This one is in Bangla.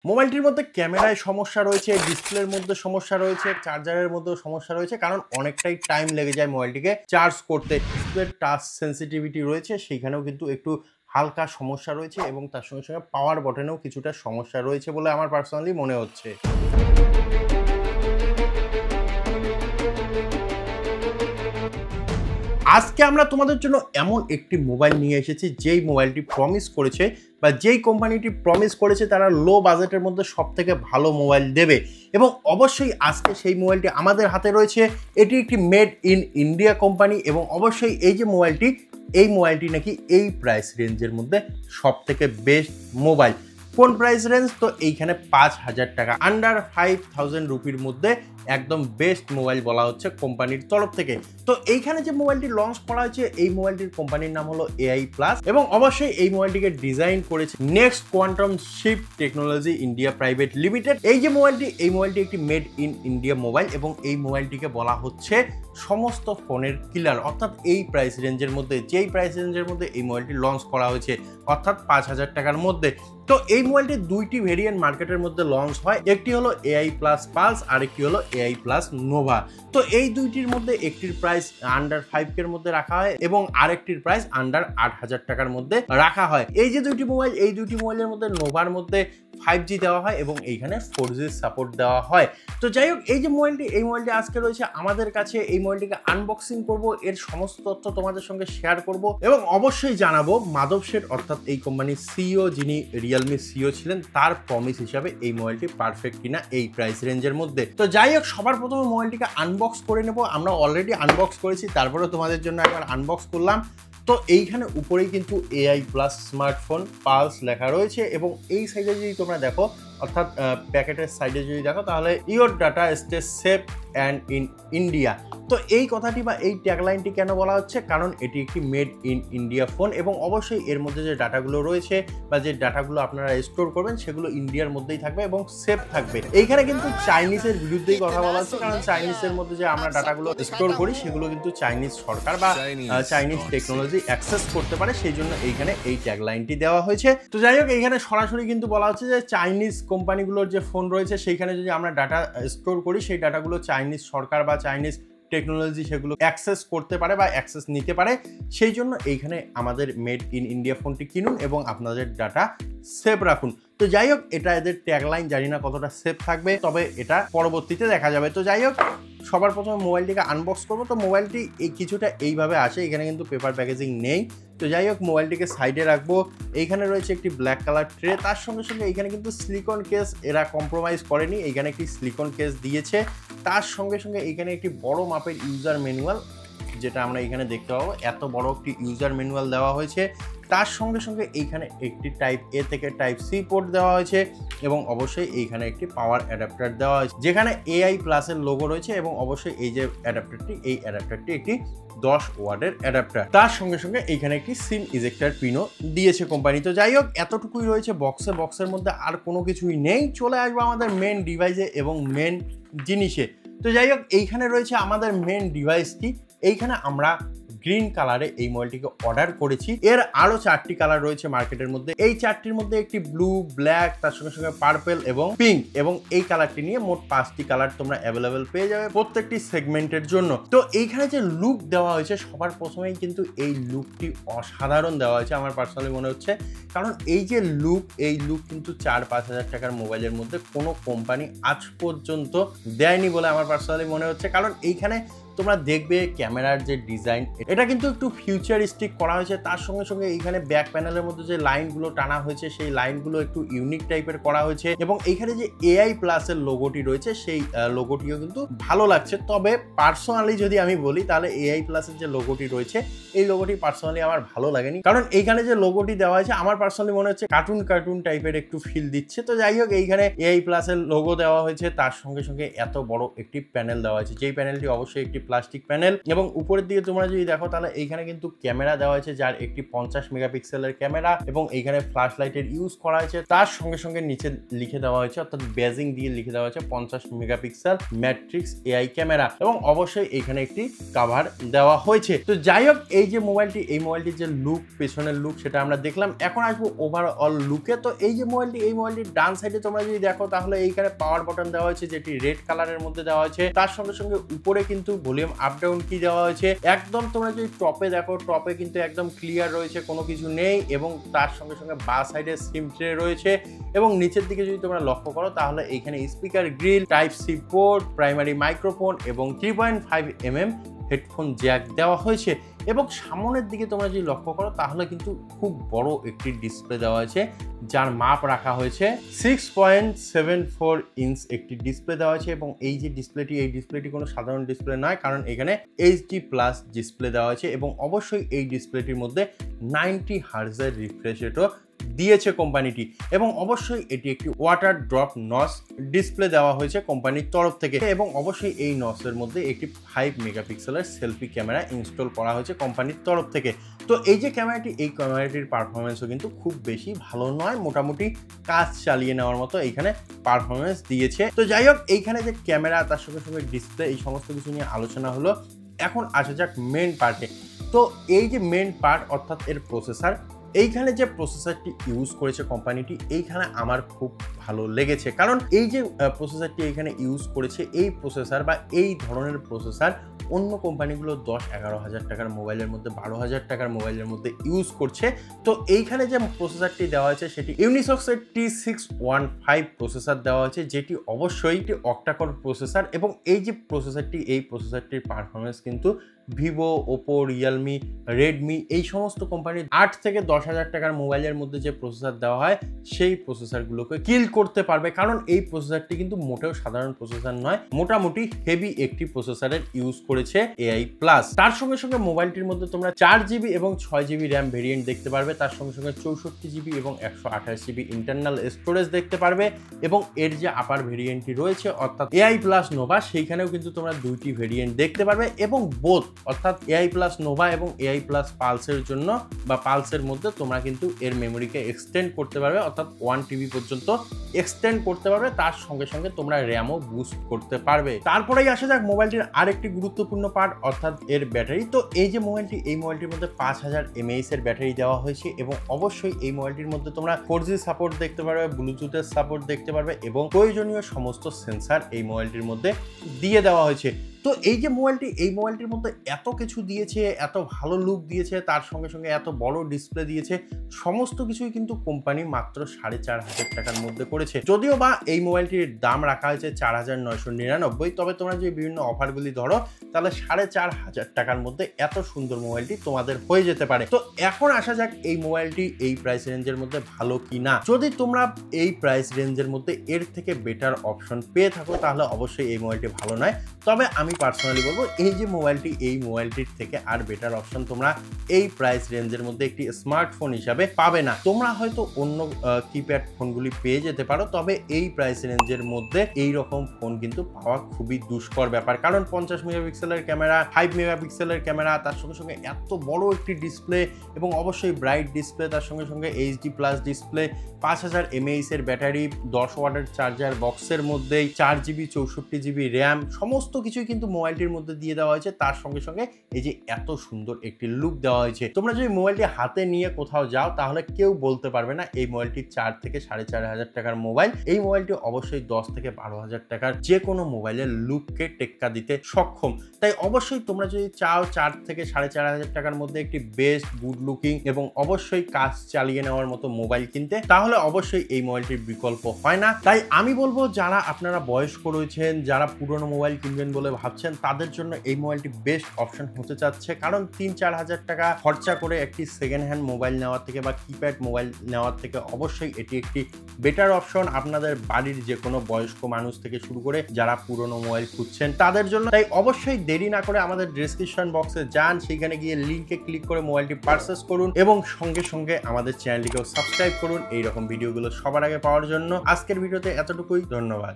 মোবাইলটির মধ্যে ক্যামেরায় সমস্যা রয়েছে, ডিসপ্লের মধ্যে সমস্যা রয়েছে, চার্জারের মধ্যেও সমস্যা রয়েছে, কারণ অনেকটাই টাইম লেগে যায় মোবাইলটিকে চার্জ করতে। ডিসপ্লের টাচ সেন্সিটিভিটি রয়েছে, সেইখানেও কিন্তু একটু হালকা সমস্যা রয়েছে এবং তার সঙ্গে সঙ্গে পাওয়ার বটনেও কিছুটা সমস্যা রয়েছে বলে আমার পার্সোনালি মনে হচ্ছে। আজকে আমরা তোমাদের জন্য এমন একটি মোবাইল নিয়ে এসেছি যেই মোবাইলটি প্রমিস করেছে বা যেই কোম্পানিটি প্রমিস করেছে তারা লো বাজেটের মধ্যে সবথেকে ভালো মোবাইল দেবে, এবং অবশ্যই আজকে সেই মোবাইলটি আমাদের হাতে রয়েছে। এটি একটি মেড ইন ইন্ডিয়া কোম্পানি এবং অবশ্যই এই যে মোবাইলটি নাকি এই প্রাইস রেঞ্জের মধ্যে সবথেকে বেস্ট মোবাইল। কোন প্রাইস রেঞ্জ? তো এইখানে 5,000 টাকা, আন্ডার 5,000 রুপির মধ্যে একদম বেস্ট মোবাইল বলা হচ্ছে কোম্পানির তরফ থেকে। তো এইখানে যে মোবাইলটি লঞ্চ করা হয়েছে এই মোবাইলটির কোম্পানির নাম হলো AI প্লাস, এবং অবশ্যই এই মোবাইলটিকে ডিজাইন করেছে next quantum ship technology India private limited. এই মোবাইলটি একটি মেড ইন ইন্ডিয়া মোবাইল এবং এই মোবাইলটিকে বলা হচ্ছে সমস্ত ফোনের কিলার, অর্থাৎ এই প্রাইস রেঞ্জের মধ্যে এই মোবাইলটি লঞ্চ করা হয়েছে, অর্থাৎ 5,000 টাকার মধ্যে। তো এই মোবাইলটির দুইটি ভেরিয়েন্ট মার্কেটের মধ্যে লঞ্চ হয়, একটি হলো AI প্লাস পালস আর একটি হলো AI প্লাস নোভা। তো এই দুইটির মধ্যে একটির প্রাইস আন্ডার 5K এর মধ্যে রাখা হয় এবং আরেকটির প্রাইস আন্ডার 8,000 টাকার মধ্যে রাখা হয়। এই যে দুইটি মোবাইলের মধ্যে নোভার মধ্যে 5G দেওয়া হয় এবং এইখানে 4G সাপোর্ট দেওয়া হয়। তো যাই হোক, এই মোবাইলটি আজকে রয়েছে আমাদের কাছে। এই মোবাইলটিকে আনবক্সিং করব, এর সমস্ত তথ্য তোমাদের সঙ্গে শেয়ার করব এবং অবশ্যই জানাবো মাধব শেঠ অর্থাৎ এই কোম্পানির সিইও, যিনি রিয়েলমি সিইও ছিলেন, তার প্রমিস হিসাবে এই মোবাইলটি পারফেক্ট কিনা এই প্রাইস রেঞ্জের মধ্যে। তো যাই হোক, সবার প্রথমে মোবাইলটিকে আনবক্স করে নেব। আমরা অলরেডি আনবক্স করেছি, তারপরেও তোমাদের জন্য একবার আনবক্স করলাম। তো এইখানে উপরেই কিন্তু AI প্লাস স্মার্টফোন পালস লেখা রয়েছে এবং এই সাইডে যদি তোমরা দেখো, অর্থাৎ প্যাকেটের সাইডে যদি দেখো, তাহলে your data stay safe and in India. তো এই কথাটি বা এই ট্যাগলাইনটি কেন বলা হচ্ছে? কারণ এটি একটি মেড ইন ইন্ডিয়া ফোন এবং অবশ্যই এর মধ্যে যে ডাটাগুলো রয়েছে বা যে ডাটাগুলো আপনারা স্টোর করবেন সেগুলো ইন্ডিয়ার মধ্যেই থাকবে এবং সেফ থাকবে। এইখানে কিন্তু চাইনিজের বিরুদ্ধেই কথা বলা হচ্ছে, কারণ চাইনিজের মধ্যে যে আমরা ডাটাগুলো স্টোর করি সেগুলো কিন্তু চাইনিজ সরকার বা চাইনিজ টেকনোলজি অ্যাক্সেস করতে পারে, সেই জন্য এইখানে এই ট্যাগলাইনটি দেওয়া হয়েছে। তো যাই হোক, এইখানে সরাসরি কিন্তু বলা হচ্ছে যে চাইনিজ কোম্পানিগুলোর যে ফোন রয়েছে সেইখানে যদি আমরা ডাটা স্টোর করি, সেই ডাটাগুলো চাইনিজ সরকার বা চাইনিজ টেকনোলজি সেগুলো অ্যাক্সেস করতে পারে বা অ্যাক্সেস নিতে পারে, সেই জন্য এইখানে আমাদের মেড ইন ইন্ডিয়া ফোনটি কিনুন এবং আপনাদের ডাটা সেভ রাখুন। তো যাই হোক, এটা এদের ট্যাগলাইন, জানি না কতটা সেফ থাকবে, তবে এটা পরবর্তীতে দেখা যাবে। তো যাই হোক, সবার প্রথমে মোবাইলটিকে আনবক্স করবো। তো মোবাইলটি কিছুটা এইভাবে আসে, এখানে কিন্তু পেপার প্যাকেজিং নেই। তো যাই হোক, মোবাইলটিকে সাইডে রাখবো। এইখানে রয়েছে একটি ব্ল্যাক কালার ট্রে, তার সঙ্গে সঙ্গে এইখানে কিন্তু সিলিকন কেস এরা কম্প্রোমাইজ করেনি, এইখানে একটি সিলিকন কেস দিয়েছে। তার সঙ্গে সঙ্গে এইখানে একটি বড় মাপের ইউজার ম্যানুয়াল, যেটা আমরা এখানে দেখতে পাবো, এত বড় একটি ইউজার ম্যানুয়াল দেওয়া হয়েছে। তার সঙ্গে সঙ্গে এইখানে একটি টাইপ এ থেকে টাইপ সি পোর্ট দেওয়া হয়েছে এবং অবশ্যই এইখানে একটি পাওয়ার অ্যাডাপ্টার দেওয়া হয়েছে, যেখানে AI প্লাসের লোগো রয়েছে এবং অবশ্যই এই যে অ্যাডাপ্টারটি একটি 10 ওয়াটের অ্যাডাপ্টার। তার সঙ্গে সঙ্গে এইখানে একটি সিম ইজেক্টার পিনও দিয়েছে কোম্পানি। তো যাই হোক, এতটুকুই রয়েছে বক্সের মধ্যে, আর কোনো কিছুই নেই। চলে আসবো আমাদের মেন ডিভাইসে এবং মেন জিনিসে। তো যাই হোক, এইখানে রয়েছে আমাদের মেন ডিভাইসটি। এইখানে আমরা গ্রিন কালারে এই মোবাইলটিকে অর্ডার করেছি। এর আরো 4টি কালার রয়েছে মার্কেটের মধ্যে। এই 4টির মধ্যে একটি ব্লু, ব্ল্যাক, তার সঙ্গে সঙ্গে পার্পল এবং পিঙ্ক, এবং এই কালারটি নিয়ে মোট 5টি কালার তোমরা অ্যাভেলেবেল পেয়ে যাবে প্রত্যেকটি সেগমেন্টের জন্য। তো এইখানে যে লুক দেওয়া হয়েছে, সবার প্রথমেই কিন্তু এই লুকটি অসাধারণ দেওয়া হয়েছে আমার পার্সোনালি মনে হচ্ছে, কারণ এই যে এই লুক কিন্তু 4-5 হাজার টাকার মোবাইলের মধ্যে কোনো কোম্পানি আজ পর্যন্ত দেয়নি বলে আমার পার্সোনালি মনে হচ্ছে। কারণ এইখানে তোমরা দেখবে ক্যামেরার যে ডিজাইন, এটা কিন্তু একটু ফিউচারিস্টিক করা হয়েছে। তার সঙ্গে সঙ্গে এইখানে ব্যাক প্যানেলের মধ্যে যে লাইনগুলো টানা হয়েছে, সেই লাইনগুলো একটু ইউনিক টাইপের করা হয়েছে এবং এইখানে যে AI প্লাসের লোগোটি রয়েছে, সেই লোগোটিও কিন্তু ভালো লাগছে। তবে পার্সোনালি যদি আমি বলি, তাহলে AI প্লাসের যে লোগোটি রয়েছে, এই লোগোটি পার্সোনালি আমার ভালো লাগেনি, কারণ এইখানে যে লোগোটি দেওয়া হয়েছে আমার পার্সোনালি মনে হচ্ছে কার্টুন টাইপের একটু ফিল দিচ্ছে। তো যাই হোক, এইখানে AI প্লাসের লোগো দেওয়া হয়েছে, তার সঙ্গে সঙ্গে এত বড় একটি প্যানেল দেওয়া হয়েছে, যেই প্যানেলটি অবশ্যই একটি প্লাস্টিক প্যানেল এবং উপরের দিকে তোমরা যদি দেখো তাহলে এইখানে কিন্তু ক্যামেরা দেওয়া হয়েছে, যার একটি 50 মেগাপিক্সেলের ক্যামেরা এবং এইখানে ফ্ল্যাশ লাইটের ইউজ করা হয়েছে। তার সঙ্গে সঙ্গে নিচে লিখে দেওয়া হয়েছে, অর্থাৎ বেজিং দিয়ে লিখে দেওয়া হয়েছে 50 মেগাপিক্সেল ম্যাট্রিক্স এআই ক্যামেরা এবং অবশ্যই এখানে একটি কভার দেওয়া হয়েছে। তো যাই হোক, এই যে মোবাইলটি, এই মোবাইলটির যে লুক, পেছনের লুক, সেটা আমরা দেখলাম। এখন আসবো ওভারঅল লুকে। তো এই যে মোবাইলটি, এই মোবাইলটির ডান সাইডে তোমরা যদি দেখো তাহলে এইখানে পাওয়ার বাটন দেওয়া হয়েছে, যেটি রেড কালারের মধ্যে দেওয়া হয়েছে। তার সঙ্গে সঙ্গে উপরে কিন্তু ভলিউম আপ ডাউন কি দেওয়া হয়েছে। একদম তোমরা যদি টপে দেখো, টপে কিন্তু একদম ক্লিয়ার রয়েছে, কোনো কিছু নেই এবং তার সঙ্গে সঙ্গে বাঁ সাইডে সিম ট্রে রয়েছে এবং নিচের দিকে যদি তোমরা লক্ষ্য করো তাহলে এইখানে speaker grille, type C port, primary microphone এবং 3.5 mm হেডফোন জ্যাক দেওয়া হয়েছে এবং সামনের দিকে তোমরা যদি লক্ষ্য করো তাহলে কিন্তু খুব বড় একটি ডিসপ্লে দেওয়া হয়েছে, যার মাপ রাখা হয়েছে 6.74 ইঞ্চ একটি ডিসপ্লে দেওয়া হয়েছে এবং এই যে ডিসপ্লেটি, এই ডিসপ্লেটি কোনো সাধারণ ডিসপ্লে নয়, কারণ এখানে HD+ ডিসপ্লে দেওয়া হয়েছে এবং অবশ্যই এই ডিসপ্লেটির মধ্যে 90 হার্টজের রিফ্রেশ রেটও দিয়েছে কোম্পানিটি এবং অবশ্যই এটি একটি ওয়াটার ড্রপ নস ডিসপ্লে দেওয়া হয়েছে কোম্পানির তরফ থেকে এবং অবশ্যই এই নসের মধ্যে একটি 5 মেগাপিক্সেলের সেলফি ক্যামেরা ইনস্টল করা হয়েছে কোম্পানির তরফ থেকে। তো এই যে ক্যামেরাটি, এই ক্যামেরাটির পারফরমেন্সও কিন্তু খুব বেশি ভালো নয়, মোটামুটি কাজ চালিয়ে নেওয়ার মতো এইখানে পারফরমেন্স দিয়েছে। তো যাই হোক, এইখানে যে ক্যামেরা, তার সঙ্গে সঙ্গে ডিসপ্লে, এই সমস্ত কিছু নিয়ে আলোচনা হলো। এখন আসা যাক মেন পার্টে। তো এই যে মেন পার্ট, অর্থাৎ এর প্রসেসর, এইখানে যে প্রসেসরটি ইউজ করেছে কোম্পানিটি, এইখানে আমার খুব ভালো লেগেছে, কারণ এই যে প্রসেসরটি এইখানে ইউজ করেছে, এই প্রসেসর বা এই ধরনের প্রসেসর অন্য কোম্পানিগুলো 10-11 হাজার টাকার মোবাইলের মধ্যে, 12 হাজার টাকার মোবাইলের মধ্যে ইউজ করছে। তো এইখানে যে প্রসেসরটি দেওয়া হয়েছে সেটি ইউনিসক্সের T615 প্রসেসর দেওয়া হয়েছে, যেটি অবশ্যই একটি অক্টাকোর প্রসেসর এবং এই যে প্রসেসরটি, এই প্রসেসরটির পারফরমেন্স কিন্তু ভিভো, ওপো, রিয়েলমি, রেডমি এই সমস্ত কোম্পানির 8 থেকে 10 হাজার টাকার মোবাইলের মধ্যে যে প্রসেসর দেওয়া হয় সেই প্রসেসরগুলোকে কিল করতে পারবে, কারণ এই প্রসেসরটি কিন্তু মোটেও সাধারণ প্রসেসর নয়, মোটামুটি হেভি একটি প্রসেসরের ইউজ করেছে AI+। তার সঙ্গে সঙ্গে মোবাইলটির মধ্যে তোমরা 4GB এবং 6GB র্যাম ভেরিয়েন্ট দেখতে পারবে, তার সঙ্গে সঙ্গে 64GB এবং 128GB ইন্টারনাল স্টোরেজ দেখতে পারবে এবং এর যে আপার ভেরিয়েন্টটি রয়েছে অর্থাৎ AI+ নোভা, সেইখানেও কিন্তু তোমরা দুইটি ভেরিয়েন্ট দেখতে পারবে এবং বোথ অর্থাৎ AI+ নোভা এবং AI+ পালসের জন্য বা পালসের মধ্যে তোমরা কিন্তু এর মেমোরিকে এক্সটেন্ড করতে পারবে, অর্থাৎ 1TB পর্যন্ত এক্সটেন্ড করতে পারবে। তার সঙ্গে সঙ্গে তোমরা র্যামও বুস্ট করতে পারবে। তারপরেই আসা যাক মোবাইলটির আরেকটি গুরুত্বপূর্ণ পার্ট, অর্থাৎ এর ব্যাটারি। তো এই যে মোবাইলটি, এই মোবাইলটির মধ্যে 5000 mAh এর ব্যাটারি দেওয়া হয়েছে এবং অবশ্যই এই মোবাইলটির মধ্যে তোমরা 4G সাপোর্ট দেখতে পারবে, ব্লুটুথের সাপোর্ট দেখতে পারবে এবং প্রয়োজনীয় সমস্ত সেন্সার এই মোবাইলটির মধ্যে দিয়ে দেওয়া হয়েছে। তো এই যে মোবাইলটি, এই মোবাইলটির মধ্যে এত কিছু দিয়েছে, এত ভালো লুক দিয়েছে, তার সঙ্গে সঙ্গে এত বড় ডিসপ্লে দিয়েছে, সমস্ত কিছুই কিন্তু কোম্পানি মাত্র 4500 টাকার মধ্যে করেছে। যদিও বা এই মোবাইলটির দাম রাখা হয়েছে 4999, তবে তোমরা যে বিভিন্ন অফারগুলি ধরো তাহলে 4500 টাকার মধ্যে এত সুন্দর মোবাইলটি তোমাদের হয়ে যেতে পারে। তো এখন আসা যাক এই মোবাইলটি এই প্রাইস রেঞ্জের মধ্যে ভালো কি না। যদি তোমরা এই প্রাইস রেঞ্জের মধ্যে এর থেকে বেটার অপশন পেয়ে থাকো তাহলে অবশ্যই এই মোবাইলটি ভালো নয়, তবে আমি পার্সোনালি বলবো এই যে মোবাইলটি, এই মোবাইলটির থেকে আর বেটার অপশন তোমরা এই প্রাইস রেঞ্জের মধ্যে একটি স্মার্টফোন হিসাবে পাবে না। তোমরা হয়তো অন্য কিপ্যাড ফোনগুলি পেয়ে যেতে পারো, তবে এই প্রাইস রেঞ্জের মধ্যে এই রকম ফোন কিন্তু পাওয়া খুবই দুষ্কর ব্যাপার, কারণ 50 মেগাপিক্সেলের ক্যামেরা, 5 মেগাপিক্সেলের ক্যামেরা, তার সঙ্গে সঙ্গে এত বড় একটি ডিসপ্লে এবং অবশ্যই ব্রাইট ডিসপ্লে, তার সঙ্গে সঙ্গে HD+ ডিসপ্লে, 5000 mAh এর ব্যাটারি, 10 ওয়াটের চার্জার বক্সের মধ্যেই, 4GB 64GB র্যাম, সমস্ত কিছুই কিন্তু মোবাইলটির মধ্যে দিয়ে দেওয়া হয়েছে। তার সঙ্গে সঙ্গে এই যে এত সুন্দর একটি লুক দেওয়া হয়েছে, তোমরা যদি মোবাইলটি হাতে নিয়ে কোথাও যাও তাহলে কেউ বলতে পারবে না এই মোবাইলটি 4 থেকে 4500 টাকার মোবাইল। এই মোবাইলটি অবশ্যই 10 থেকে 12,000 টাকার যে কোনো মোবাইলের লুককে টেক্কা দিতে সক্ষম। তাই অবশ্যই তোমরা যদি চাও 4 থেকে 4500 টাকার মধ্যে একটি বেস্ট, গুড লুকিং এবং অবশ্যই কাজ চালিয়ে নেওয়ার মতো মোবাইল কিনতে, তাহলে অবশ্যই এই মোবাইলটির বিকল্প হয় না। তাই আমি বলবো যারা আপনারা বয়স্ক রয়েছেন, যারা পুরনো মোবাইল কিনবেন বলে ভাবছেন, তাদের জন্য এই মোবাইলটি বেস্ট অপশন হতে চাচ্ছে, কারণ 3-4 হাজার টাকা খরচা করে একটি সেকেন্ড হ্যান্ড মোবাইল নেওয়ার থেকে বা কিপ্যাড মোবাইল নেওয়ার থেকে অবশ্যই এটি একটি বেটার অপশন আপনাদের বাড়ির যে কোনো বয়স্ক মানুষ থেকে শুরু করে যারা পুরনো মোবাইল খুঁজছেন তাদের জন্য। তাই অবশ্যই দেরি না করে আমাদের ডেসক্রিপশন বক্সে যান, সেখানে গিয়ে লিঙ্কে ক্লিক করে মোবাইলটি পারচেস করুন এবং সঙ্গে সঙ্গে আমাদের চ্যানেলটিকেও সাবস্ক্রাইব করুন এইরকম ভিডিওগুলো সবার আগে পাওয়ার জন্য। আজকের ভিডিওতে এতটুকুই, ধন্যবাদ।